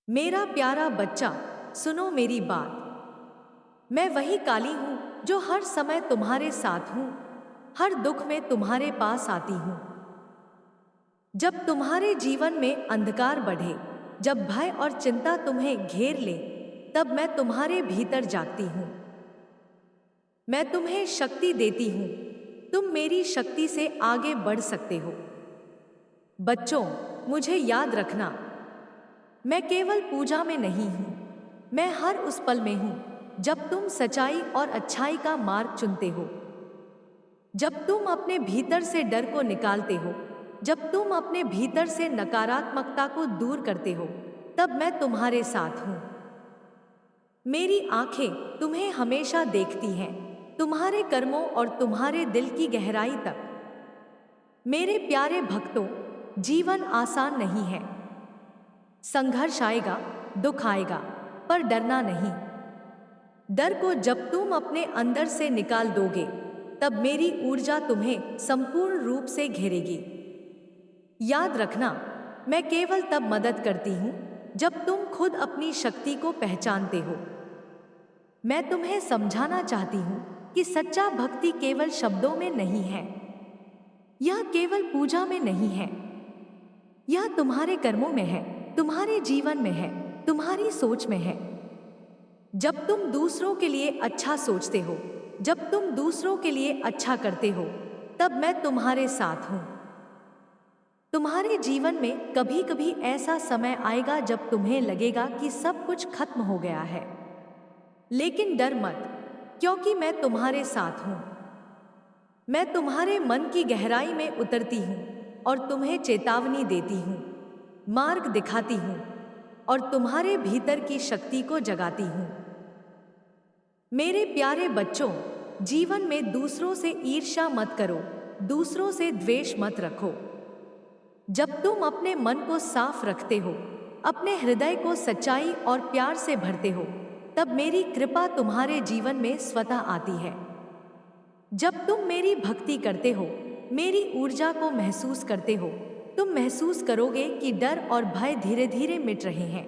मेरा प्यारा बच्चा, सुनो मेरी बात। मैं वही काली हूं जो हर समय तुम्हारे साथ हूं, हर दुख में तुम्हारे पास आती हूं। जब तुम्हारे जीवन में अंधकार बढ़े, जब भय और चिंता तुम्हें घेर ले, तब मैं तुम्हारे भीतर जागती हूं। मैं तुम्हें शक्ति देती हूं। तुम मेरी शक्ति से आगे बढ़ सकते हो। बच्चों, मुझे याद रखना, मैं केवल पूजा में नहीं हूं, मैं हर उस पल में हूं जब तुम सच्चाई और अच्छाई का मार्ग चुनते हो। जब तुम अपने भीतर से डर को निकालते हो, जब तुम अपने भीतर से नकारात्मकता को दूर करते हो, तब मैं तुम्हारे साथ हूं। मेरी आंखें तुम्हें हमेशा देखती हैं, तुम्हारे कर्मों और तुम्हारे दिल की गहराई तक। मेरे प्यारे भक्तों, जीवन आसान नहीं है। संघर्ष आएगा, दुख आएगा, पर डरना नहीं। डर को जब तुम अपने अंदर से निकाल दोगे, तब मेरी ऊर्जा तुम्हें संपूर्ण रूप से घेरेगी। याद रखना, मैं केवल तब मदद करती हूं जब तुम खुद अपनी शक्ति को पहचानते हो। मैं तुम्हें समझाना चाहती हूं कि सच्चा भक्ति केवल शब्दों में नहीं है, यह केवल पूजा में नहीं है, यह तुम्हारे कर्मों में है, तुम्हारे जीवन में है, तुम्हारी सोच में है। जब तुम दूसरों के लिए अच्छा सोचते हो, जब तुम दूसरों के लिए अच्छा करते हो, तब मैं तुम्हारे साथ हूं। तुम्हारे जीवन में कभी कभी ऐसा समय आएगा जब तुम्हें लगेगा कि सब कुछ खत्म हो गया है, लेकिन डर मत, क्योंकि मैं तुम्हारे साथ हूं। मैं तुम्हारे मन की गहराई में उतरती हूं और तुम्हें चेतावनी देती हूं, मार्ग दिखाती हूं और तुम्हारे भीतर की शक्ति को जगाती हूं। मेरे प्यारे बच्चों, जीवन में दूसरों से ईर्ष्या मत करो, दूसरों से द्वेष मत रखो। जब तुम अपने मन को साफ रखते हो, अपने हृदय को सच्चाई और प्यार से भरते हो, तब मेरी कृपा तुम्हारे जीवन में स्वतः आती है। जब तुम मेरी भक्ति करते हो, मेरी ऊर्जा को महसूस करते हो, तुम महसूस करोगे कि डर और भय धीरे धीरे मिट रहे हैं।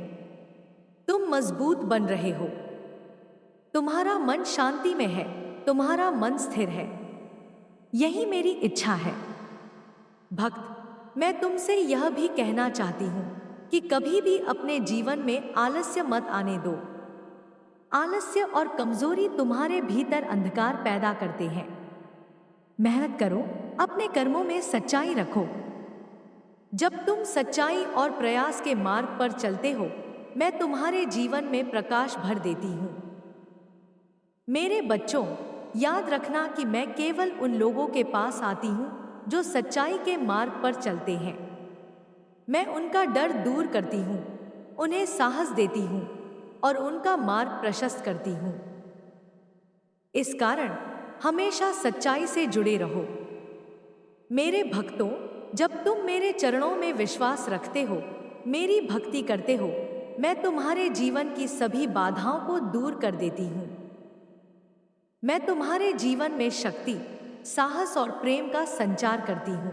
तुम मजबूत बन रहे हो। तुम्हारा मन शांति में है, तुम्हारा मन स्थिर है। यही मेरी इच्छा है। भक्त, मैं तुमसे यह भी कहना चाहती हूं कि कभी भी अपने जीवन में आलस्य मत आने दो। आलस्य और कमजोरी तुम्हारे भीतर अंधकार पैदा करते हैं। मेहनत करो, अपने कर्मों में सच्चाई रखो। जब तुम सच्चाई और प्रयास के मार्ग पर चलते हो, मैं तुम्हारे जीवन में प्रकाश भर देती हूं। मेरे बच्चों, याद रखना कि मैं केवल उन लोगों के पास आती हूं जो सच्चाई के मार्ग पर चलते हैं। मैं उनका डर दूर करती हूं, उन्हें साहस देती हूं और उनका मार्ग प्रशस्त करती हूं। इस कारण हमेशा सच्चाई से जुड़े रहो। मेरे भक्तों, जब तुम मेरे चरणों में विश्वास रखते हो, मेरी भक्ति करते हो, मैं तुम्हारे जीवन की सभी बाधाओं को दूर कर देती हूं। मैं तुम्हारे जीवन में शक्ति, साहस और प्रेम का संचार करती हूं।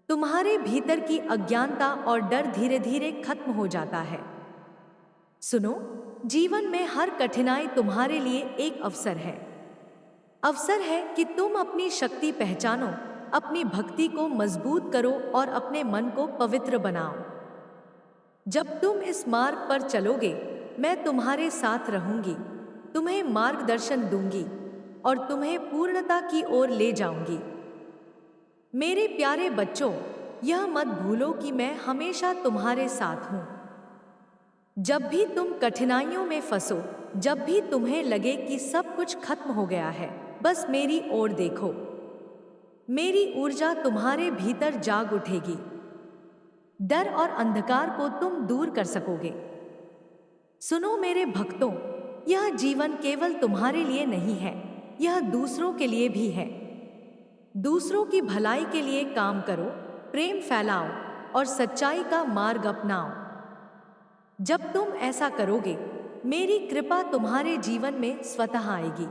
तुम्हारे भीतर की अज्ञानता और डर धीरे धीरे खत्म हो जाता है। सुनो, जीवन में हर कठिनाई तुम्हारे लिए एक अवसर है। अवसर है कि तुम अपनी शक्ति पहचानो, अपनी भक्ति को मजबूत करो और अपने मन को पवित्र बनाओ। जब तुम इस मार्ग पर चलोगे, मैं तुम्हारे साथ रहूंगी, तुम्हें मार्गदर्शन दूंगी और तुम्हें पूर्णता की ओर ले जाऊंगी। मेरे प्यारे बच्चों, यह मत भूलो कि मैं हमेशा तुम्हारे साथ हूं। जब भी तुम कठिनाइयों में फंसो, जब भी तुम्हें लगे कि सब कुछ खत्म हो गया है, बस मेरी ओर देखो। मेरी ऊर्जा तुम्हारे भीतर जाग उठेगी। डर और अंधकार को तुम दूर कर सकोगे। सुनो मेरे भक्तों, यह जीवन केवल तुम्हारे लिए नहीं है, यह दूसरों के लिए भी है। दूसरों की भलाई के लिए काम करो, प्रेम फैलाओ और सच्चाई का मार्ग अपनाओ। जब तुम ऐसा करोगे, मेरी कृपा तुम्हारे जीवन में स्वतः आएगी।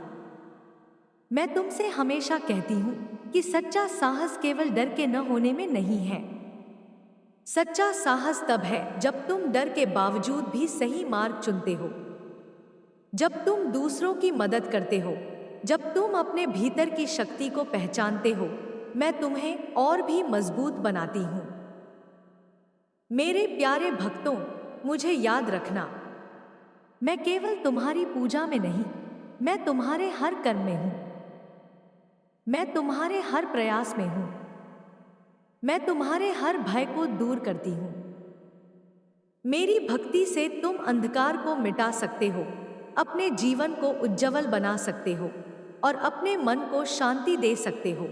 मैं तुमसे हमेशा कहती हूं कि सच्चा साहस केवल डर के न होने में नहीं है। सच्चा साहस तब है जब तुम डर के बावजूद भी सही मार्ग चुनते हो, जब तुम दूसरों की मदद करते हो, जब तुम अपने भीतर की शक्ति को पहचानते हो। मैं तुम्हें और भी मजबूत बनाती हूँ। मेरे प्यारे भक्तों, मुझे याद रखना, मैं केवल तुम्हारी पूजा में नहीं, मैं तुम्हारे हर कर्म में हूँ। मैं तुम्हारे हर प्रयास में हूँ। मैं तुम्हारे हर भय को दूर करती हूँ। मेरी भक्ति से तुम अंधकार को मिटा सकते हो, अपने जीवन को उज्जवल बना सकते हो और अपने मन को शांति दे सकते हो।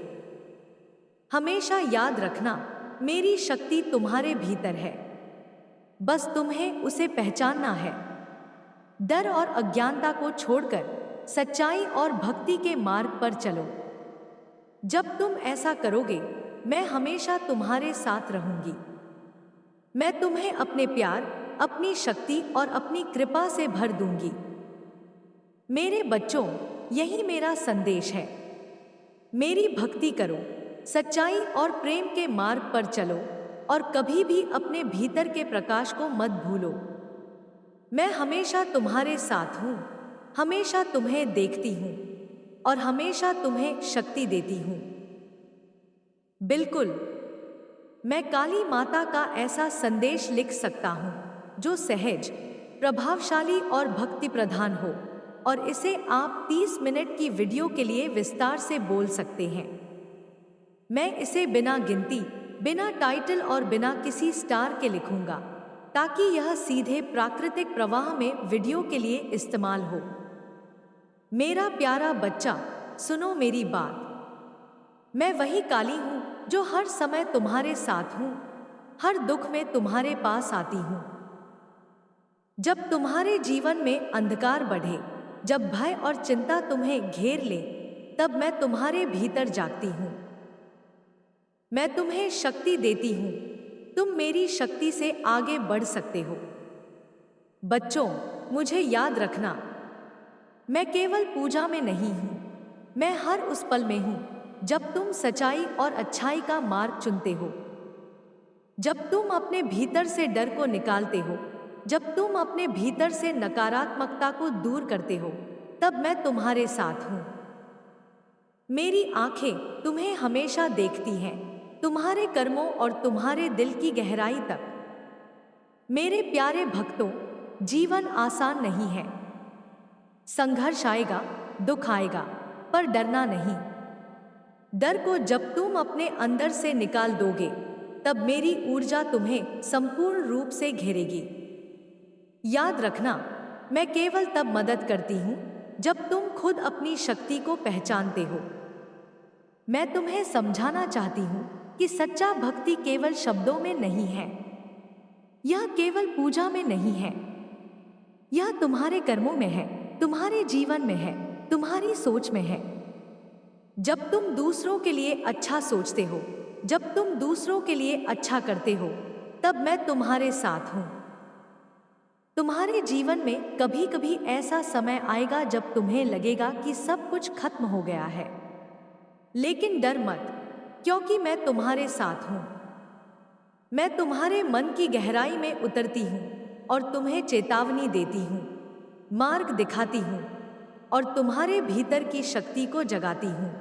हमेशा याद रखना, मेरी शक्ति तुम्हारे भीतर है, बस तुम्हें उसे पहचानना है। डर और अज्ञानता को छोड़कर सच्चाई और भक्ति के मार्ग पर चलो। जब तुम ऐसा करोगे, मैं हमेशा तुम्हारे साथ रहूंगी। मैं तुम्हें अपने प्यार, अपनी शक्ति और अपनी कृपा से भर दूंगी। मेरे बच्चों, यही मेरा संदेश है। मेरी भक्ति करो, सच्चाई और प्रेम के मार्ग पर चलो और कभी भी अपने भीतर के प्रकाश को मत भूलो। मैं हमेशा तुम्हारे साथ हूँ, हमेशा तुम्हें देखती हूँ और हमेशा तुम्हें शक्ति देती हूँ। बिल्कुल, मैं काली माता का ऐसा संदेश लिख सकता हूँ जो सहज, प्रभावशाली और भक्ति प्रधान हो, और इसे आप 30 मिनट की वीडियो के लिए विस्तार से बोल सकते हैं। मैं इसे बिना गिनती, बिना टाइटल और बिना किसी स्टार के लिखूंगा, ताकि यह सीधे प्राकृतिक प्रवाह में वीडियो के लिए इस्तेमाल हो। मेरा प्यारा बच्चा, सुनो मेरी बात। मैं वही काली हूँ जो हर समय तुम्हारे साथ हूँ, हर दुख में तुम्हारे पास आती हूँ। जब तुम्हारे जीवन में अंधकार बढ़े, जब भय और चिंता तुम्हें घेर ले, तब मैं तुम्हारे भीतर जागती हूँ। मैं तुम्हें शक्ति देती हूँ, तुम मेरी शक्ति से आगे बढ़ सकते हो। बच्चों, मुझे याद रखना, मैं केवल पूजा में नहीं हूँ, मैं हर उस पल में हूँ जब तुम सच्चाई और अच्छाई का मार्ग चुनते हो, जब तुम अपने भीतर से डर को निकालते हो, जब तुम अपने भीतर से नकारात्मकता को दूर करते हो, तब मैं तुम्हारे साथ हूँ। मेरी आंखें तुम्हें हमेशा देखती हैं, तुम्हारे कर्मों और तुम्हारे दिल की गहराई तक। मेरे प्यारे भक्तों, जीवन आसान नहीं है। संघर्ष आएगा, दुख आएगा, पर डरना नहीं। डर को जब तुम अपने अंदर से निकाल दोगे, तब मेरी ऊर्जा तुम्हें संपूर्ण रूप से घेरेगी। याद रखना, मैं केवल तब मदद करती हूँ जब तुम खुद अपनी शक्ति को पहचानते हो। मैं तुम्हें समझाना चाहती हूँ कि सच्चा भक्ति केवल शब्दों में नहीं है, यह केवल पूजा में नहीं है, यह तुम्हारे कर्मों में है, तुम्हारे जीवन में है, तुम्हारी सोच में है। जब तुम दूसरों के लिए अच्छा सोचते हो, जब तुम दूसरों के लिए अच्छा करते हो, तब मैं तुम्हारे साथ हूँ। तुम्हारे जीवन में कभी कभी ऐसा समय आएगा जब तुम्हें लगेगा कि सब कुछ खत्म हो गया है, लेकिन डर मत, क्योंकि मैं तुम्हारे साथ हूँ। मैं तुम्हारे मन की गहराई में उतरती हूँ और तुम्हें चेतावनी देती हूँ, मार्ग दिखाती हूँ और तुम्हारे भीतर की शक्ति को जगाती हूँ।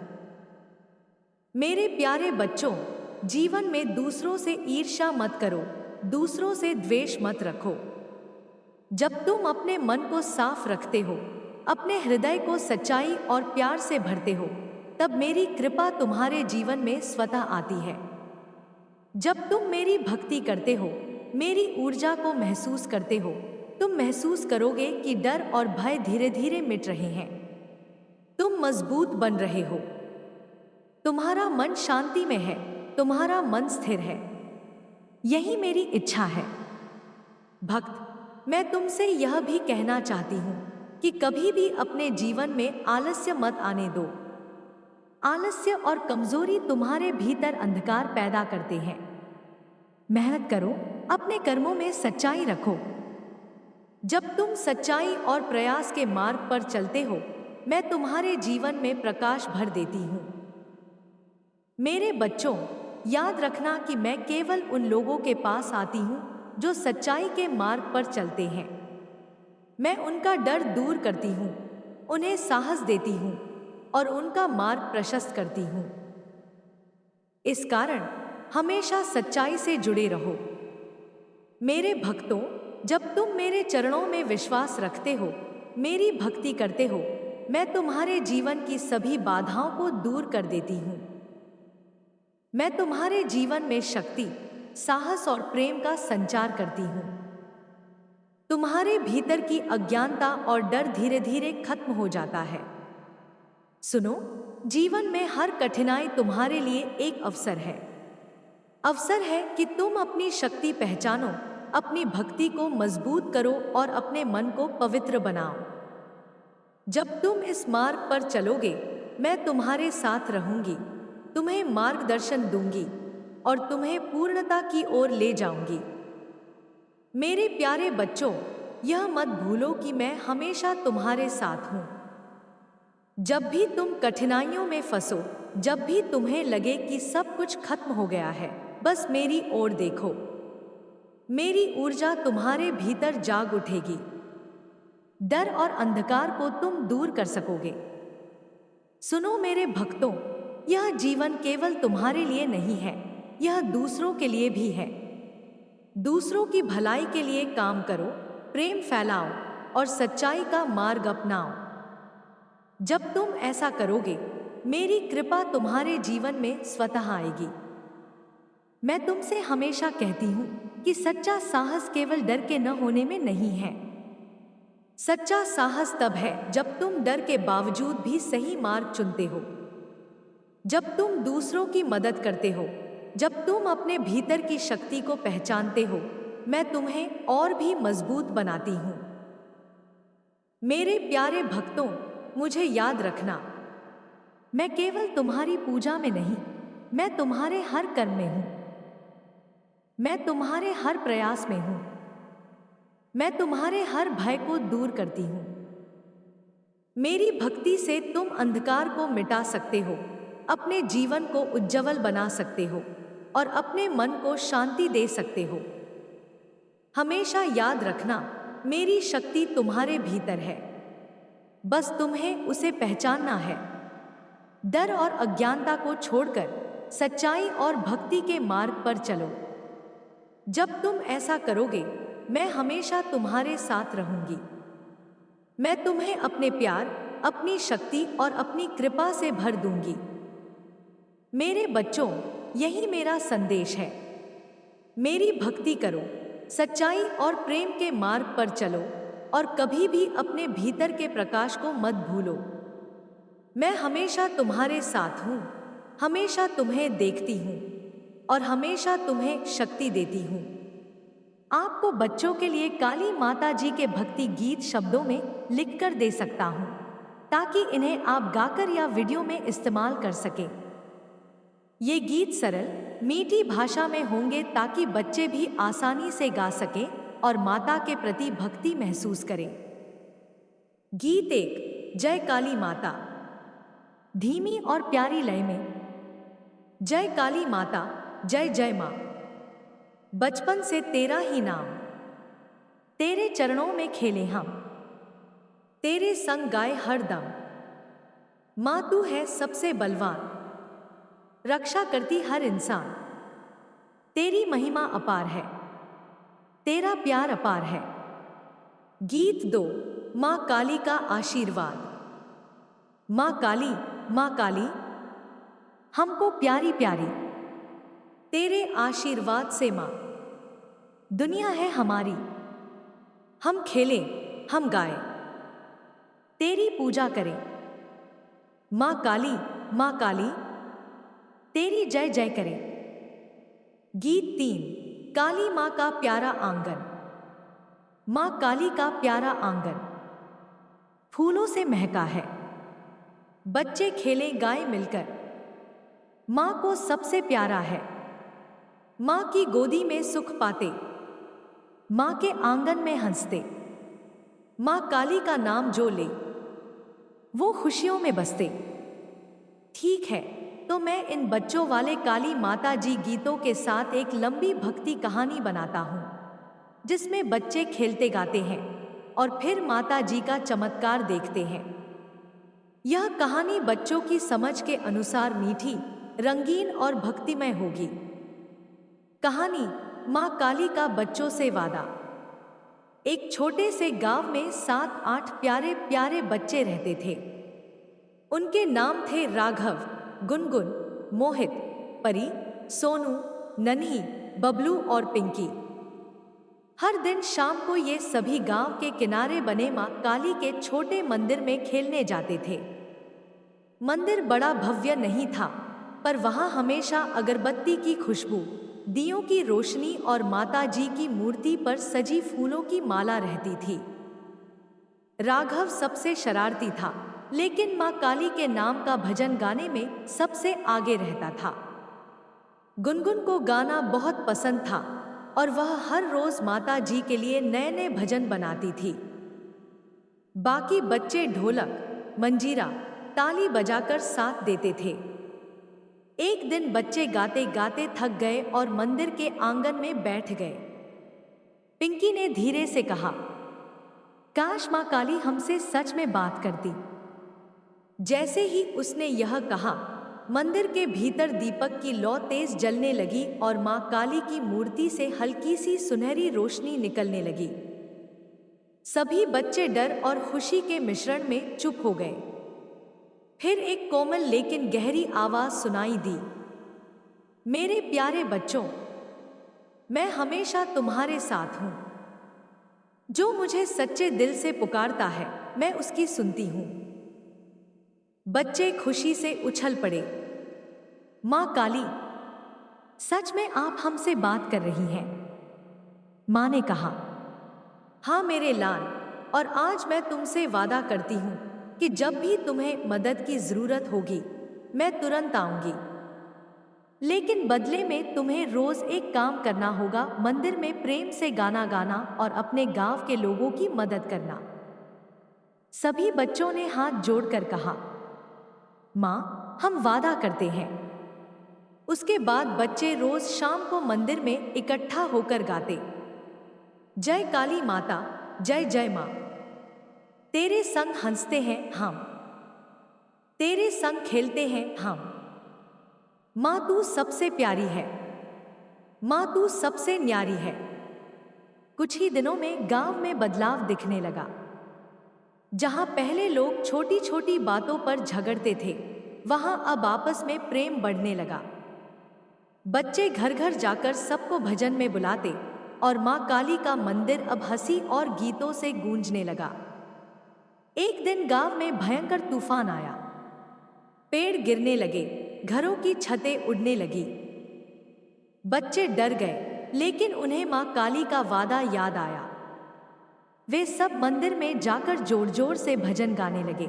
मेरे प्यारे बच्चों, जीवन में दूसरों से ईर्ष्या मत करो, दूसरों से द्वेष मत रखो। जब तुम अपने मन को साफ रखते हो, अपने हृदय को सच्चाई और प्यार से भरते हो, तब मेरी कृपा तुम्हारे जीवन में स्वतः आती है। जब तुम मेरी भक्ति करते हो, मेरी ऊर्जा को महसूस करते हो, तुम महसूस करोगे कि डर और भय धीरे धीरे मिट रहे हैं। तुम मजबूत बन रहे हो, तुम्हारा मन शांति में है, तुम्हारा मन स्थिर है। यही मेरी इच्छा है। भक्त, मैं तुमसे यह भी कहना चाहती हूँ कि कभी भी अपने जीवन में आलस्य मत आने दो। आलस्य और कमजोरी तुम्हारे भीतर अंधकार पैदा करते हैं। मेहनत करो, अपने कर्मों में सच्चाई रखो। जब तुम सच्चाई और प्रयास के मार्ग पर चलते हो, मैं तुम्हारे जीवन में प्रकाश भर देती हूँ। मेरे बच्चों, याद रखना कि मैं केवल उन लोगों के पास आती हूँ जो सच्चाई के मार्ग पर चलते हैं। मैं उनका डर दूर करती हूँ, उन्हें साहस देती हूँ और उनका मार्ग प्रशस्त करती हूँ। इस कारण हमेशा सच्चाई से जुड़े रहो। मेरे भक्तों, जब तुम मेरे चरणों में विश्वास रखते हो, मेरी भक्ति करते हो, मैं तुम्हारे जीवन की सभी बाधाओं को दूर कर देती हूँ। मैं तुम्हारे जीवन में शक्ति, साहस और प्रेम का संचार करती हूँ। तुम्हारे भीतर की अज्ञानता और डर धीरे धीरे खत्म हो जाता है। सुनो, जीवन में हर कठिनाई तुम्हारे लिए एक अवसर है। अवसर है कि तुम अपनी शक्ति पहचानो, अपनी भक्ति को मजबूत करो और अपने मन को पवित्र बनाओ। जब तुम इस मार्ग पर चलोगे, मैं तुम्हारे साथ रहूंगी, तुम्हें मार्गदर्शन दूंगी और तुम्हें पूर्णता की ओर ले जाऊंगी। मेरे प्यारे बच्चों, यह मत भूलो कि मैं हमेशा तुम्हारे साथ हूं। जब भी तुम कठिनाइयों में फंसो, जब भी तुम्हें लगे कि सब कुछ खत्म हो गया है, बस मेरी ओर देखो। मेरी ऊर्जा तुम्हारे भीतर जाग उठेगी। डर और अंधकार को तुम दूर कर सकोगे। सुनो मेरे भक्तों, यह जीवन केवल तुम्हारे लिए नहीं है, यह दूसरों के लिए भी है। दूसरों की भलाई के लिए काम करो, प्रेम फैलाओ और सच्चाई का मार्ग अपनाओ। जब तुम ऐसा करोगे, मेरी कृपा तुम्हारे जीवन में स्वतः आएगी। मैं तुमसे हमेशा कहती हूँ कि सच्चा साहस केवल डर के न होने में नहीं है। सच्चा साहस तब है जब तुम डर के बावजूद भी सही मार्ग चुनते हो, जब तुम दूसरों की मदद करते हो, जब तुम अपने भीतर की शक्ति को पहचानते हो। मैं तुम्हें और भी मजबूत बनाती हूँ। मेरे प्यारे भक्तों, मुझे याद रखना, मैं केवल तुम्हारी पूजा में नहीं, मैं तुम्हारे हर कर्म में हूँ। मैं तुम्हारे हर प्रयास में हूँ। मैं तुम्हारे हर भय को दूर करती हूँ। मेरी भक्ति से तुम अंधकार को मिटा सकते हो, अपने जीवन को उज्जवल बना सकते हो और अपने मन को शांति दे सकते हो। हमेशा याद रखना, मेरी शक्ति तुम्हारे भीतर है, बस तुम्हें उसे पहचानना है। डर और अज्ञानता को छोड़कर सच्चाई और भक्ति के मार्ग पर चलो। जब तुम ऐसा करोगे, मैं हमेशा तुम्हारे साथ रहूंगी। मैं तुम्हें अपने प्यार, अपनी शक्ति और अपनी कृपा से भर दूंगी। मेरे बच्चों, यही मेरा संदेश है। मेरी भक्ति करो, सच्चाई और प्रेम के मार्ग पर चलो और कभी भी अपने भीतर के प्रकाश को मत भूलो। मैं हमेशा तुम्हारे साथ हूँ, हमेशा तुम्हें देखती हूँ और हमेशा तुम्हें शक्ति देती हूँ। आपको बच्चों के लिए काली माता जी के भक्ति गीत शब्दों में लिखकर दे सकता हूँ, ताकि इन्हें आप गाकर या वीडियो में इस्तेमाल कर सकें। ये गीत सरल, मीठी भाषा में होंगे ताकि बच्चे भी आसानी से गा सकें और माता के प्रति भक्ति महसूस करें। गीत 1। जय काली माता। धीमी और प्यारी लय में। जय काली माता, जय जय माँ। बचपन से तेरा ही नाम, तेरे चरणों में खेले हम, तेरे संग गाए हर दम। माँ तू है सबसे बलवान, रक्षा करती हर इंसान। तेरी महिमा अपार है, तेरा प्यार अपार है। गीत 2। माँ काली का आशीर्वाद। माँ काली, माँ काली, हमको प्यारी प्यारी, तेरे आशीर्वाद से माँ दुनिया है हमारी। हम खेलें, हम गाएं, तेरी पूजा करें। माँ काली, माँ काली, तेरी जय जय करें। गीत 3। काली माँ का प्यारा आंगन। माँ काली का प्यारा आंगन फूलों से महका है। बच्चे खेलें गाएं मिलकर, माँ को सबसे प्यारा है। माँ की गोदी में सुख पाते, माँ के आंगन में हंसते। माँ काली का नाम जो ले, वो खुशियों में बसते। ठीक है, तो तो मैं इन बच्चों वाले काली माता जी गीतों के साथ एक लंबी भक्ति कहानी बनाता हूँ, जिसमें बच्चे खेलते गाते हैं और फिर माता जी का चमत्कार देखते हैं। यह कहानी बच्चों की समझ के अनुसार मीठी, रंगीन और भक्तिमय होगी। कहानी माँ काली का बच्चों से वादा। एक छोटे से गांव में 7-8 प्यारे प्यारे बच्चे रहते थे। उनके नाम थे राघव, गुनगुन, मोहित, परी, सोनू, नन्ही, बबलू और पिंकी। हर दिन शाम को ये सभी गांव के किनारे बने माँ काली के छोटे मंदिर में खेलने जाते थे। मंदिर बड़ा भव्य नहीं था, पर वहां हमेशा अगरबत्ती की खुशबू, दियों की रोशनी और माता जी की मूर्ति पर सजी फूलों की माला रहती थी। राघव सबसे शरारती था, लेकिन माँ काली के नाम का भजन गाने में सबसे आगे रहता था। गुनगुन को गाना बहुत पसंद था और वह हर रोज माता जी के लिए नए नए भजन बनाती थी। बाकी बच्चे ढोलक, मंजीरा, ताली बजाकर साथ देते थे। एक दिन बच्चे गाते गाते थक गए और मंदिर के आंगन में बैठ गए। पिंकी ने धीरे से कहा, काश माँ काली हमसे सच में बात करती। जैसे ही उसने यह कहा, मंदिर के भीतर दीपक की लौ तेज जलने लगी और माँ काली की मूर्ति से हल्की सी सुनहरी रोशनी निकलने लगी। सभी बच्चे डर और खुशी के मिश्रण में चुप हो गए। फिर एक कोमल लेकिन गहरी आवाज सुनाई दी, मेरे प्यारे बच्चों, मैं हमेशा तुम्हारे साथ हूं। जो मुझे सच्चे दिल से पुकारता है, मैं उसकी सुनती हूं। बच्चे खुशी से उछल पड़े। माँ काली, सच में आप हमसे बात कर रही हैं? माँ ने कहा, हाँ मेरे लाल, और आज मैं तुमसे वादा करती हूँ कि जब भी तुम्हें मदद की जरूरत होगी, मैं तुरंत आऊंगी। लेकिन बदले में तुम्हें रोज एक काम करना होगा, मंदिर में प्रेम से गाना गाना और अपने गांव के लोगों की मदद करना। सभी बच्चों ने हाथ जोड़कर कहा, माँ, हम वादा करते हैं। उसके बाद बच्चे रोज शाम को मंदिर में इकट्ठा होकर गाते, जय काली माता, जय जय माँ। तेरे संग हंसते हैं हम, तेरे संग खेलते हैं हम। माँ तू सबसे प्यारी है, माँ तू सबसे न्यारी है। कुछ ही दिनों में गांव में बदलाव दिखने लगा। जहां पहले लोग छोटी छोटी बातों पर झगड़ते थे, वहां अब आपस में प्रेम बढ़ने लगा। बच्चे घर घर जाकर सबको भजन में बुलाते और माँ काली का मंदिर अब हंसी और गीतों से गूंजने लगा। एक दिन गांव में भयंकर तूफान आया। पेड़ गिरने लगे, घरों की छतें उड़ने लगी। बच्चे डर गए, लेकिन उन्हें माँ काली का वादा याद आया। वे सब मंदिर में जाकर जोर जोर से भजन गाने लगे,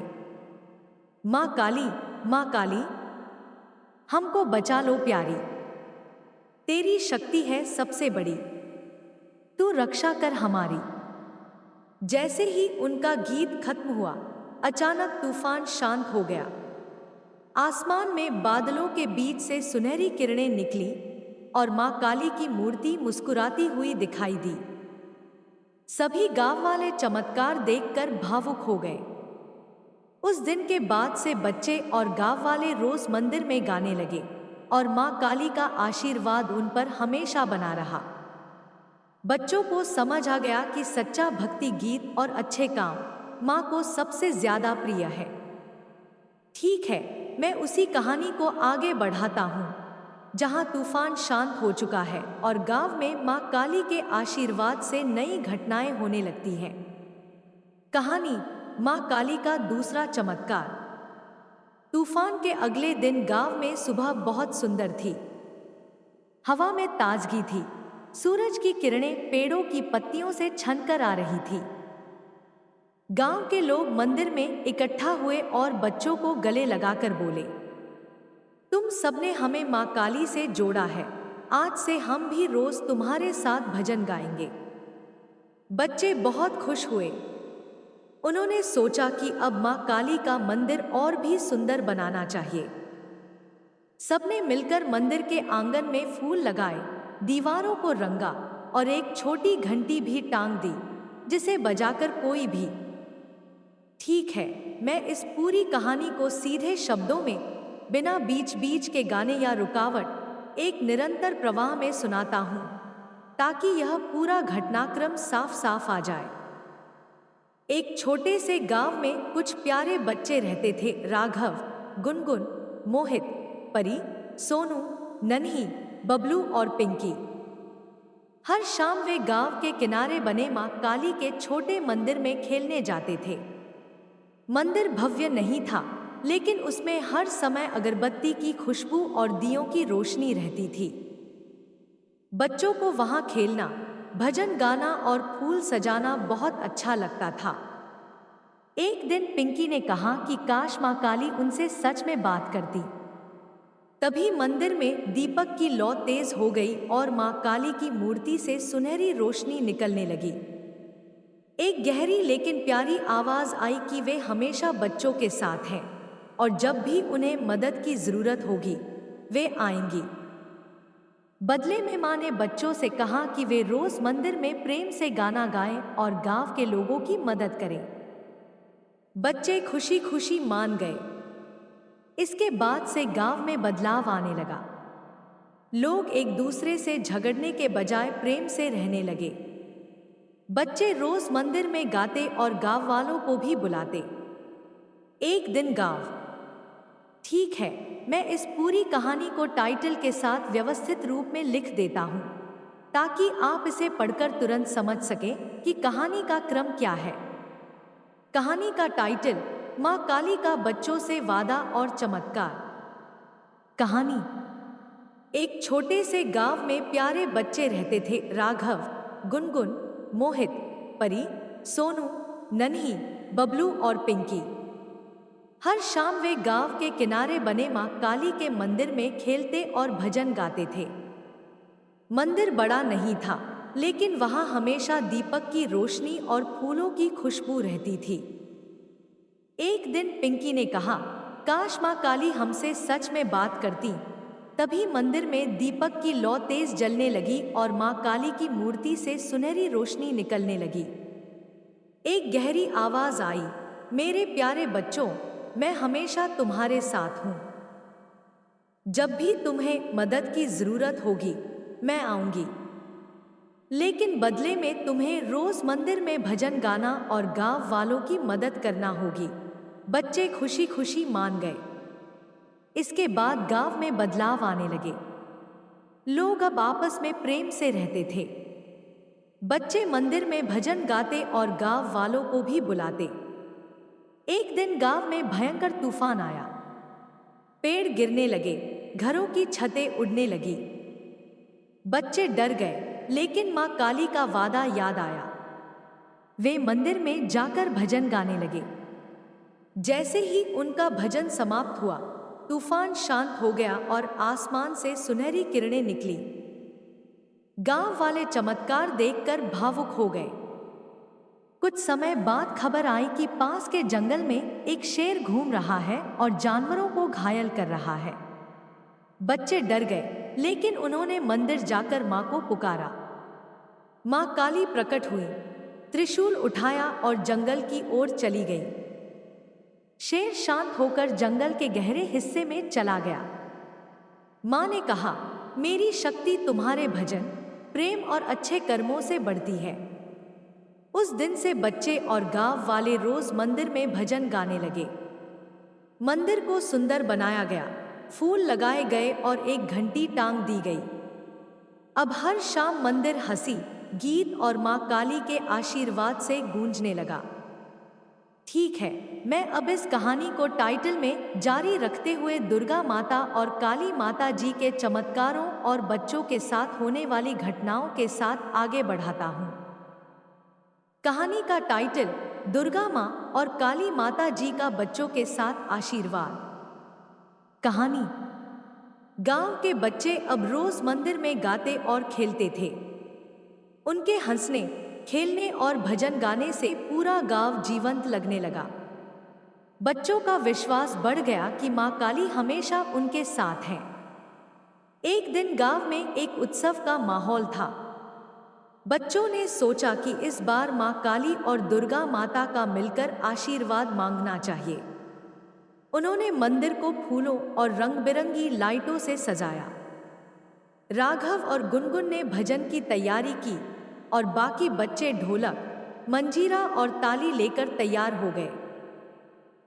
माँ काली, माँ काली, हमको बचा लो प्यारी। तेरी शक्ति है सबसे बड़ी, तू रक्षा कर हमारी। जैसे ही उनका गीत खत्म हुआ, अचानक तूफान शांत हो गया। आसमान में बादलों के बीच से सुनहरी किरणें निकली और माँ काली की मूर्ति मुस्कुराती हुई दिखाई दी। सभी गांव वाले चमत्कार देखकर भावुक हो गए। उस दिन के बाद से बच्चे और गांव वाले रोज मंदिर में गाने लगे और माँ काली का आशीर्वाद उन पर हमेशा बना रहा। बच्चों को समझ आ गया कि सच्चा भक्ति गीत और अच्छे काम माँ को सबसे ज्यादा प्रिय है। ठीक है, मैं उसी कहानी को आगे बढ़ाता हूँ, जहाँ तूफान शांत हो चुका है और गांव में माँ काली के आशीर्वाद से नई घटनाएं होने लगती हैं। कहानी माँ काली का दूसरा चमत्कार। तूफान के अगले दिन गांव में सुबह बहुत सुंदर थी। हवा में ताजगी थी, सूरज की किरणें पेड़ों की पत्तियों से छनकर आ रही थी। गांव के लोग मंदिर में इकट्ठा हुए और बच्चों को गले लगाकर बोले, तुम सबने हमें माँ काली से जोड़ा है, आज से हम भी रोज तुम्हारे साथ भजन गाएंगे। बच्चे बहुत खुश हुए। उन्होंने सोचा कि अब माँ काली का मंदिर और भी सुंदर बनाना चाहिए। सबने मिलकर मंदिर के आंगन में फूल लगाए, दीवारों को रंगा और एक छोटी घंटी भी टांग दी, जिसे बजाकर कोई भी। ठीक है, मैं इस पूरी कहानी को सीधे शब्दों में, बिना बीच बीच के गाने या रुकावट, एक निरंतर प्रवाह में सुनाता हूँ, ताकि यह पूरा घटनाक्रम साफ साफ आ जाए। एक छोटे से गांव में कुछ प्यारे बच्चे रहते थे, राघव, गुनगुन, मोहित, परी, सोनू, नन्ही, बबलू और पिंकी। हर शाम वे गांव के किनारे बने मां काली के छोटे मंदिर में खेलने जाते थे। मंदिर भव्य नहीं था, लेकिन उसमें हर समय अगरबत्ती की खुशबू और दियों की रोशनी रहती थी। बच्चों को वहां खेलना, भजन गाना और फूल सजाना बहुत अच्छा लगता था। एक दिन पिंकी ने कहा कि काश मां काली उनसे सच में बात करती। तभी मंदिर में दीपक की लौ तेज हो गई और मां काली की मूर्ति से सुनहरी रोशनी निकलने लगी। एक गहरी लेकिन प्यारी आवाज आई कि वे हमेशा बच्चों के साथ हैं और जब भी उन्हें मदद की जरूरत होगी, वे आएंगी। बदले में मां ने बच्चों से कहा कि वे रोज मंदिर में प्रेम से गाना गाएं और गांव के लोगों की मदद करें। बच्चे खुशी खुशी मान गए। इसके बाद से गांव में बदलाव आने लगा। लोग एक दूसरे से झगड़ने के बजाय प्रेम से रहने लगे। बच्चे रोज मंदिर में गाते और गांव वालों को भी बुलाते। एक दिन गांव। ठीक है, मैं इस पूरी कहानी को टाइटल के साथ व्यवस्थित रूप में लिख देता हूं, ताकि आप इसे पढ़कर तुरंत समझ सकें कि कहानी का क्रम क्या है। कहानी का टाइटल, मां काली का बच्चों से वादा और चमत्कार। कहानी। एक छोटे से गांव में प्यारे बच्चे रहते थे, राघव, गुनगुन, मोहित, परी, सोनू, नन्ही, बबलू और पिंकी। हर शाम वे गांव के किनारे बने मां काली के मंदिर में खेलते और भजन गाते थे। मंदिर बड़ा नहीं था, लेकिन वहां हमेशा दीपक की रोशनी और फूलों की खुशबू रहती थी। एक दिन पिंकी ने कहा, काश मां काली हमसे सच में बात करती। तभी मंदिर में दीपक की लौ तेज जलने लगी और मां काली की मूर्ति से सुनहरी रोशनी निकलने लगी। एक गहरी आवाज आई, मेरे प्यारे बच्चों, मैं हमेशा तुम्हारे साथ हूं। जब भी तुम्हें मदद की जरूरत होगी, मैं आऊंगी। लेकिन बदले में तुम्हें रोज मंदिर में भजन गाना और गांव वालों की मदद करना होगी। बच्चे खुशी खुशी मान गए। इसके बाद गांव में बदलाव आने लगे। लोग अब आपस में प्रेम से रहते थे। बच्चे मंदिर में भजन गाते और गांव वालों को भी बुलाते। एक दिन गांव में भयंकर तूफान आया। पेड़ गिरने लगे, घरों की छतें उड़ने लगी। बच्चे डर गए, लेकिन मां काली का वादा याद आया। वे मंदिर में जाकर भजन गाने लगे। जैसे ही उनका भजन समाप्त हुआ, तूफान शांत हो गया और आसमान से सुनहरी किरणें निकली। गांव वाले चमत्कार देखकर भावुक हो गए। कुछ समय बाद खबर आई कि पास के जंगल में एक शेर घूम रहा है और जानवरों को घायल कर रहा है। बच्चे डर गए, लेकिन उन्होंने मंदिर जाकर मां को पुकारा। मां काली प्रकट हुई, त्रिशूल उठाया और जंगल की ओर चली गई। शेर शांत होकर जंगल के गहरे हिस्से में चला गया। मां ने कहा, मेरी शक्ति तुम्हारे भजन, प्रेम और अच्छे कर्मों से बढ़ती है। उस दिन से बच्चे और गांव वाले रोज मंदिर में भजन गाने लगे। मंदिर को सुंदर बनाया गया, फूल लगाए गए और एक घंटी टांग दी गई। अब हर शाम मंदिर हंसी, गीत और मां काली के आशीर्वाद से गूंजने लगा। ठीक है, मैं अब इस कहानी को टाइटल में जारी रखते हुए दुर्गा माता और काली माता जी के चमत्कारों और बच्चों के साथ होने वाली घटनाओं के साथ आगे बढ़ाता हूँ। कहानी का टाइटल, दुर्गा माँ और काली माता जी का बच्चों के साथ आशीर्वाद। कहानी। गांव के बच्चे अब रोज मंदिर में गाते और खेलते थे। उनके हंसने, खेलने और भजन गाने से पूरा गांव जीवंत लगने लगा। बच्चों का विश्वास बढ़ गया कि मां काली हमेशा उनके साथ है। एक दिन गांव में एक उत्सव का माहौल था। बच्चों ने सोचा कि इस बार मां काली और दुर्गा माता का मिलकर आशीर्वाद मांगना चाहिए। उन्होंने मंदिर को फूलों और रंग बिरंगी लाइटों से सजाया। राघव और गुनगुन ने भजन की तैयारी की और बाकी बच्चे ढोलक, मंजीरा और ताली लेकर तैयार हो गए।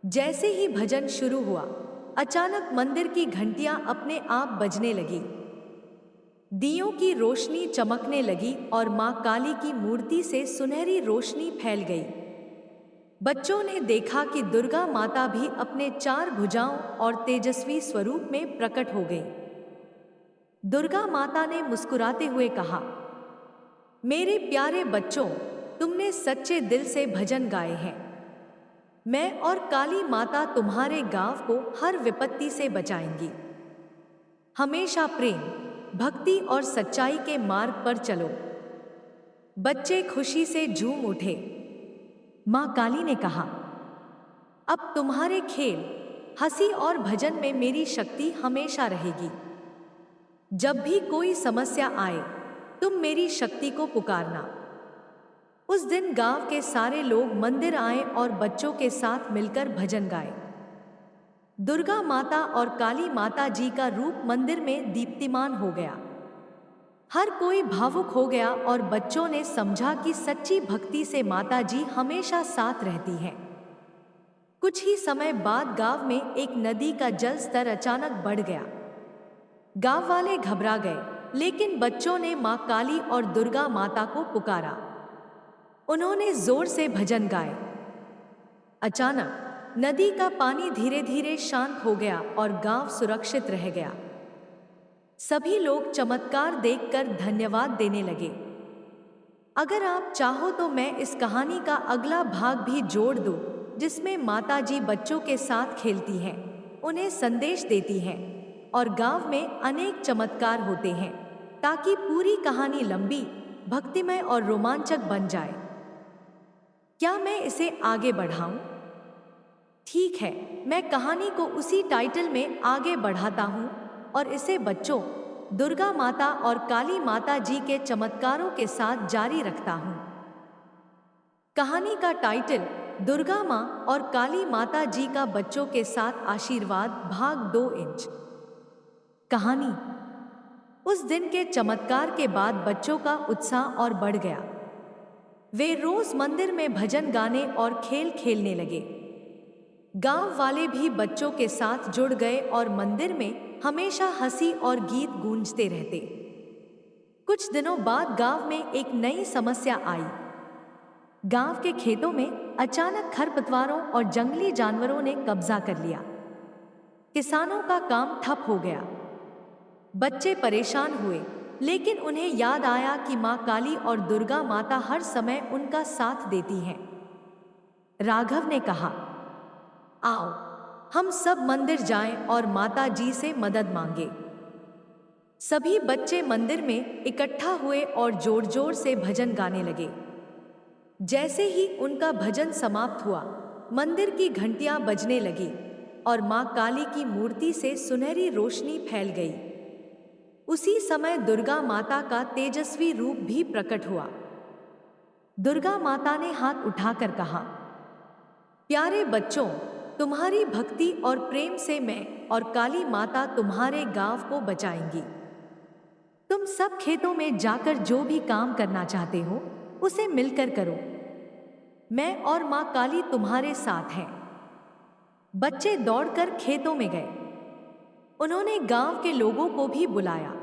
जैसे ही भजन शुरू हुआ, अचानक मंदिर की घंटियां अपने आप बजने लगी। दियों की रोशनी चमकने लगी और मां काली की मूर्ति से सुनहरी रोशनी फैल गई। बच्चों ने देखा कि दुर्गा माता भी अपने 4 भुजाओं और तेजस्वी स्वरूप में प्रकट हो गई। दुर्गा माता ने मुस्कुराते हुए कहा, मेरे प्यारे बच्चों, तुमने सच्चे दिल से भजन गाए हैं। मैं और काली माता तुम्हारे गांव को हर विपत्ति से बचाएंगी। हमेशा प्रेम, भक्ति और सच्चाई के मार्ग पर चलो। बच्चे खुशी से झूम उठे। मां काली ने कहा, अब तुम्हारे खेल, हंसी और भजन में मेरी शक्ति हमेशा रहेगी। जब भी कोई समस्या आए, तुम मेरी शक्ति को पुकारना। उस दिन गांव के सारे लोग मंदिर आए और बच्चों के साथ मिलकर भजन गाए। दुर्गा माता और काली माता जी का रूप मंदिर में दीप्तिमान हो गया। हर कोई भावुक हो गया और बच्चों ने समझा कि सच्ची भक्ति से माता जी हमेशा साथ रहती हैं। कुछ ही समय बाद गांव में एक नदी का जल स्तर अचानक बढ़ गया। गांव वाले घबरा गए, लेकिन बच्चों ने मां काली और दुर्गा माता को पुकारा। उन्होंने जोर से भजन गाए। अचानक नदी का पानी धीरे धीरे शांत हो गया और गांव सुरक्षित रह गया। सभी लोग चमत्कार देखकर धन्यवाद देने लगे। अगर आप चाहो तो मैं इस कहानी का अगला भाग भी जोड़ दूं, जिसमें माता जी बच्चों के साथ खेलती हैं, उन्हें संदेश देती हैं और गांव में अनेक चमत्कार होते हैं, ताकि पूरी कहानी लंबी, भक्तिमय और रोमांचक बन जाए। क्या मैं इसे आगे बढ़ाऊं? ठीक है, मैं कहानी को उसी टाइटल में आगे बढ़ाता हूं और इसे बच्चों, दुर्गा माता और काली माता जी के चमत्कारों के साथ जारी रखता हूं। कहानी का टाइटल दुर्गा मां और काली माता जी का बच्चों के साथ आशीर्वाद भाग 2 इंच। कहानी। उस दिन के चमत्कार के बाद बच्चों का उत्साह और बढ़ गया। वे रोज मंदिर में भजन गाने और खेल खेलने लगे। गांव वाले भी बच्चों के साथ जुड़ गए और मंदिर में हमेशा हंसी और गीत गूंजते रहते। कुछ दिनों बाद गांव में एक नई समस्या आई। गांव के खेतों में अचानक खरपतवारों और जंगली जानवरों ने कब्जा कर लिया। किसानों का काम ठप हो गया। बच्चे परेशान हुए, लेकिन उन्हें याद आया कि मां काली और दुर्गा माता हर समय उनका साथ देती हैं। राघव ने कहा, आओ हम सब मंदिर जाएं और माता जी से मदद मांगे। सभी बच्चे मंदिर में इकट्ठा हुए और जोर जोर से भजन गाने लगे। जैसे ही उनका भजन समाप्त हुआ, मंदिर की घंटियां बजने लगी और मां काली की मूर्ति से सुनहरी रोशनी फैल गई। उसी समय दुर्गा माता का तेजस्वी रूप भी प्रकट हुआ। दुर्गा माता ने हाथ उठाकर कहा, प्यारे बच्चों, तुम्हारी भक्ति और प्रेम से मैं और काली माता तुम्हारे गांव को बचाएंगी। तुम सब खेतों में जाकर जो भी काम करना चाहते हो, उसे मिलकर करो। मैं और मां काली तुम्हारे साथ हैं। बच्चे दौड़कर खेतों में गए। उन्होंने गांव के लोगों को भी बुलाया।